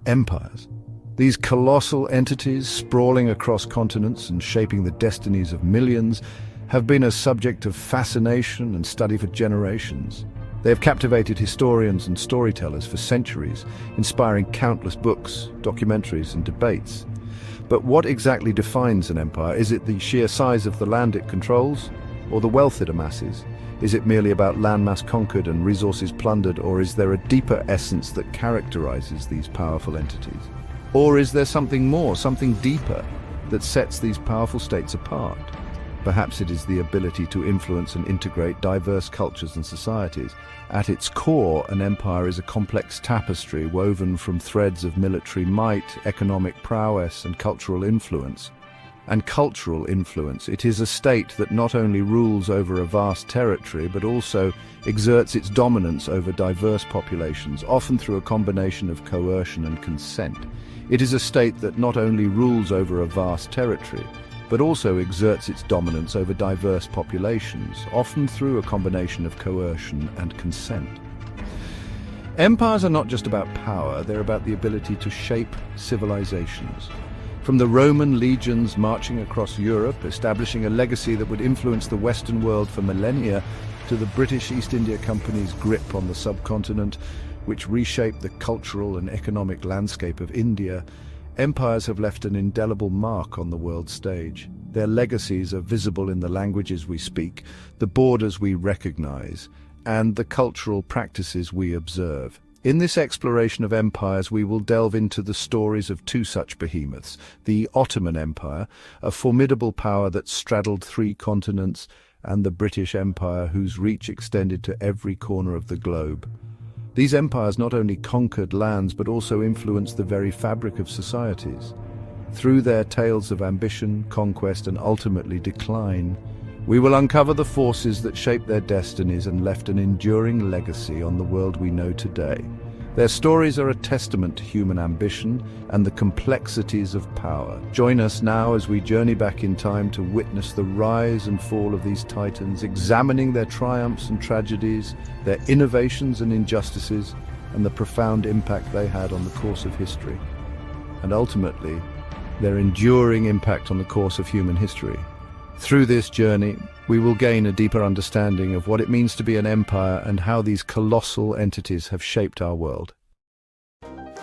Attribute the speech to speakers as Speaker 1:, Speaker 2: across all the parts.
Speaker 1: Empires. These colossal entities, sprawling across continents and shaping the destinies of millions, have been a subject of fascination and study for generations. They have captivated historians and storytellers for centuries, inspiring countless books, documentaries, and debates. But what exactly defines an empire? Is it the sheer size of the land it controls, or the wealth it amasses? Is it merely about landmass conquered and resources plundered, or is there a deeper essence that characterizes these powerful entities? Or is there something more, something deeper, that sets these powerful states apart? Perhaps it is the ability to influence and integrate diverse cultures and societies. At its core, an empire is a complex tapestry woven from threads of military might, economic prowess, and cultural influence. It is a state that not only rules over a vast territory, but also exerts its dominance over diverse populations, often through a combination of coercion and consent. It is a state that not only rules over a vast territory, but also exerts its dominance over diverse populations, often through a combination of coercion and consent. Empires are not just about power, they're about the ability to shape civilizations. From the Roman legions marching across Europe, establishing a legacy that would influence the Western world for millennia, to the British East India Company's grip on the subcontinent, which reshaped the cultural and economic landscape of India, empires have left an indelible mark on the world stage. Their legacies are visible in the languages we speak, the borders we recognize, and the cultural practices we observe. In this exploration of empires, we will delve into the stories of two such behemoths: the Ottoman Empire, a formidable power that straddled 3 continents, and the British Empire, whose reach extended to every corner of the globe. These empires not only conquered lands but also influenced the very fabric of societies. Through their tales of ambition, conquest, and ultimately decline, we will uncover the forces that shaped their destinies and left an enduring legacy on the world we know today. Their stories are a testament to human ambition and the complexities of power. Join us now as we journey back in time to witness the rise and fall of these titans, examining their triumphs and tragedies, their innovations and injustices, and the profound impact they had on the course of history. And ultimately, their enduring impact on the course of human history. Through this journey, we will gain a deeper understanding of what it means to be an empire and how these colossal entities have shaped our world. The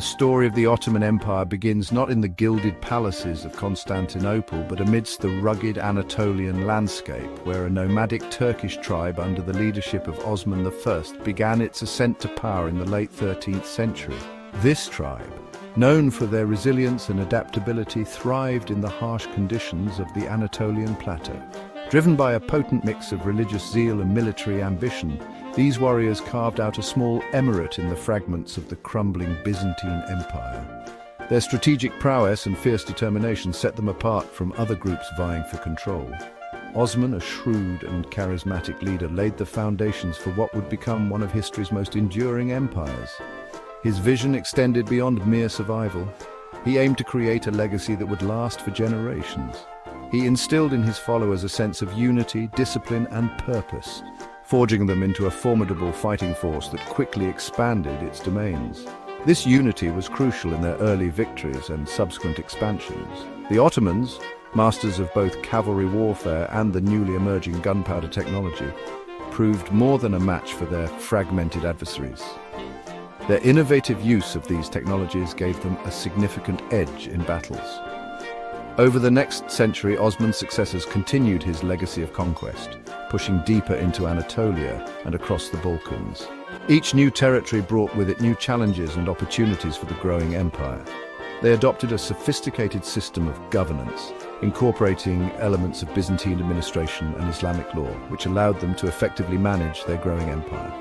Speaker 1: story of the Ottoman Empire begins not in the gilded palaces of Constantinople, but amidst the rugged Anatolian landscape, where a nomadic Turkish tribe under the leadership of Osman I began its ascent to power in the late 13th century. This tribe, known for their resilience and adaptability, thrived in the harsh conditions of the Anatolian plateau. Driven by a potent mix of religious zeal and military ambition, these warriors carved out a small emirate in the fragments of the crumbling Byzantine Empire. Their strategic prowess and fierce determination set them apart from other groups vying for control. Osman, a shrewd and charismatic leader, laid the foundations for what would become one of history's most enduring empires. His vision extended beyond mere survival. He aimed to create a legacy that would last for generations. He instilled in his followers a sense of unity, discipline, and purpose, forging them into a formidable fighting force that quickly expanded its domains. This unity was crucial in their early victories and subsequent expansions. The Ottomans, masters of both cavalry warfare and the newly emerging gunpowder technology, proved more than a match for their fragmented adversaries. Their innovative use of these technologies gave them a significant edge in battles. Over the next century, Osman's successors continued his legacy of conquest, pushing deeper into Anatolia and across the Balkans. Each new territory brought with it new challenges and opportunities for the growing empire. They adopted a sophisticated system of governance, incorporating elements of Byzantine administration and Islamic law, which allowed them to effectively manage their growing empire.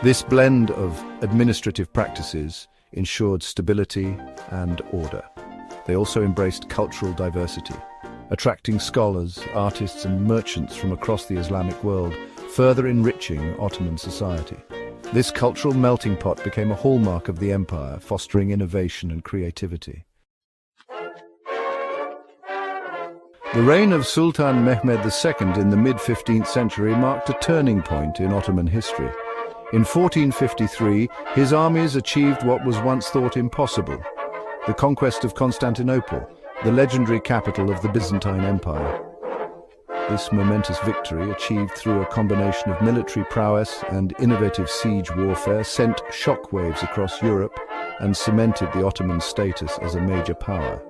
Speaker 1: This blend of administrative practices ensured stability and order. They also embraced cultural diversity, attracting scholars, artists, and merchants from across the Islamic world, further enriching Ottoman society. This cultural melting pot became a hallmark of the empire, fostering innovation and creativity. The reign of Sultan Mehmed II in the mid-15th century marked a turning point in Ottoman history. In 1453, his armies achieved what was once thought impossible: the conquest of Constantinople, the legendary capital of the Byzantine Empire. This momentous victory, achieved through a combination of military prowess and innovative siege warfare, sent shockwaves across Europe and cemented the Ottoman status as a major power.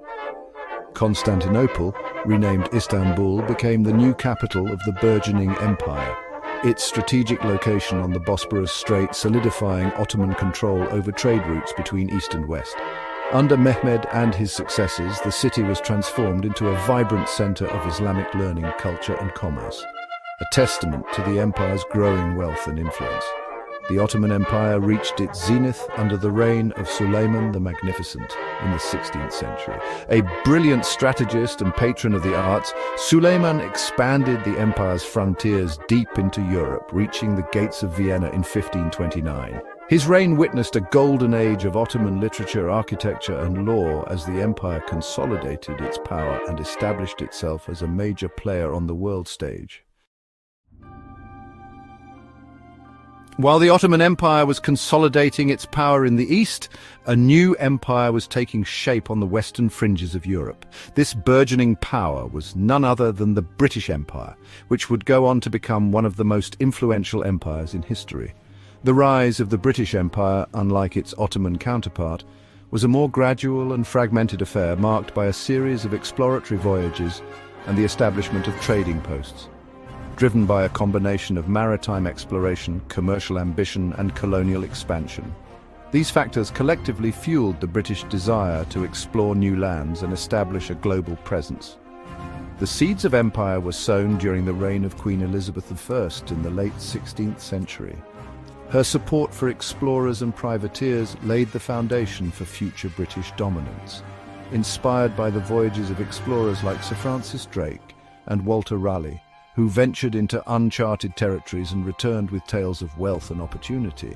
Speaker 1: Constantinople, renamed Istanbul, became the new capital of the burgeoning empire, its strategic location on the Bosporus Strait solidifying Ottoman control over trade routes between east and west. Under Mehmed and his successors, the city was transformed into a vibrant center of Islamic learning, culture and commerce, a testament to the empire's growing wealth and influence. The Ottoman Empire reached its zenith under the reign of Suleiman the Magnificent in the 16th century. A brilliant strategist and patron of the arts, Suleiman expanded the empire's frontiers deep into Europe, reaching the gates of Vienna in 1529. His reign witnessed a golden age of Ottoman literature, architecture and law as the empire consolidated its power and established itself as a major player on the world stage. While the Ottoman Empire was consolidating its power in the east, a new empire was taking shape on the western fringes of Europe. This burgeoning power was none other than the British Empire, which would go on to become one of the most influential empires in history. The rise of the British Empire, unlike its Ottoman counterpart, was a more gradual and fragmented affair marked by a series of exploratory voyages and the establishment of trading posts. Driven by a combination of maritime exploration, commercial ambition and colonial expansion. These factors collectively fueled the British desire to explore new lands and establish a global presence. The seeds of empire were sown during the reign of Queen Elizabeth I in the late 16th century. Her support for explorers and privateers laid the foundation for future British dominance. Inspired by the voyages of explorers like Sir Francis Drake and Walter Raleigh, who ventured into uncharted territories and returned with tales of wealth and opportunity,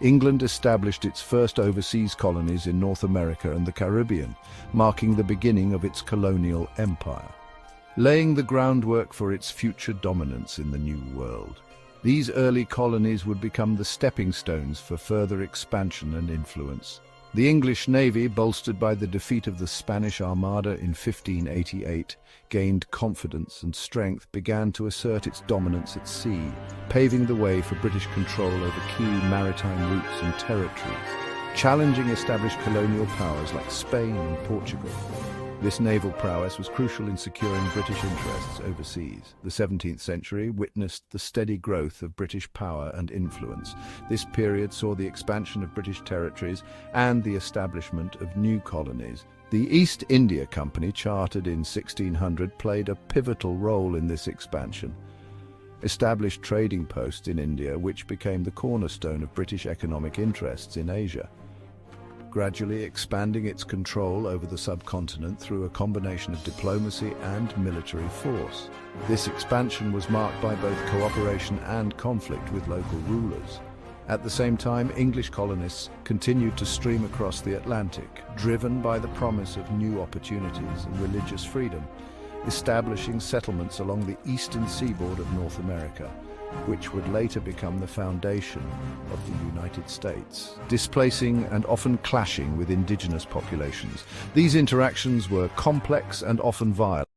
Speaker 1: England established its first overseas colonies in North America and the Caribbean, marking the beginning of its colonial empire, laying the groundwork for its future dominance in the New World. These early colonies would become the stepping stones for further expansion and influence. The English navy, bolstered by the defeat of the Spanish Armada in 1588, gained confidence and strength, began to assert its dominance at sea, paving the way for British control over key maritime routes and territories, challenging established colonial powers like Spain and Portugal. This naval prowess was crucial in securing British interests overseas. The 17th century witnessed the steady growth of British power and influence. This period saw the expansion of British territories and the establishment of new colonies. The East India Company, chartered in 1600, played a pivotal role in this expansion. Established trading posts in India, which became the cornerstone of British economic interests in Asia, gradually expanding its control over the subcontinent through a combination of diplomacy and military force. This expansion was marked by both cooperation and conflict with local rulers. At the same time, English colonists continued to stream across the Atlantic, driven by the promise of new opportunities and religious freedom, establishing settlements along the eastern seaboard of North America, which would later become the foundation of the United States, displacing and often clashing with indigenous populations. These interactions were complex and often violent.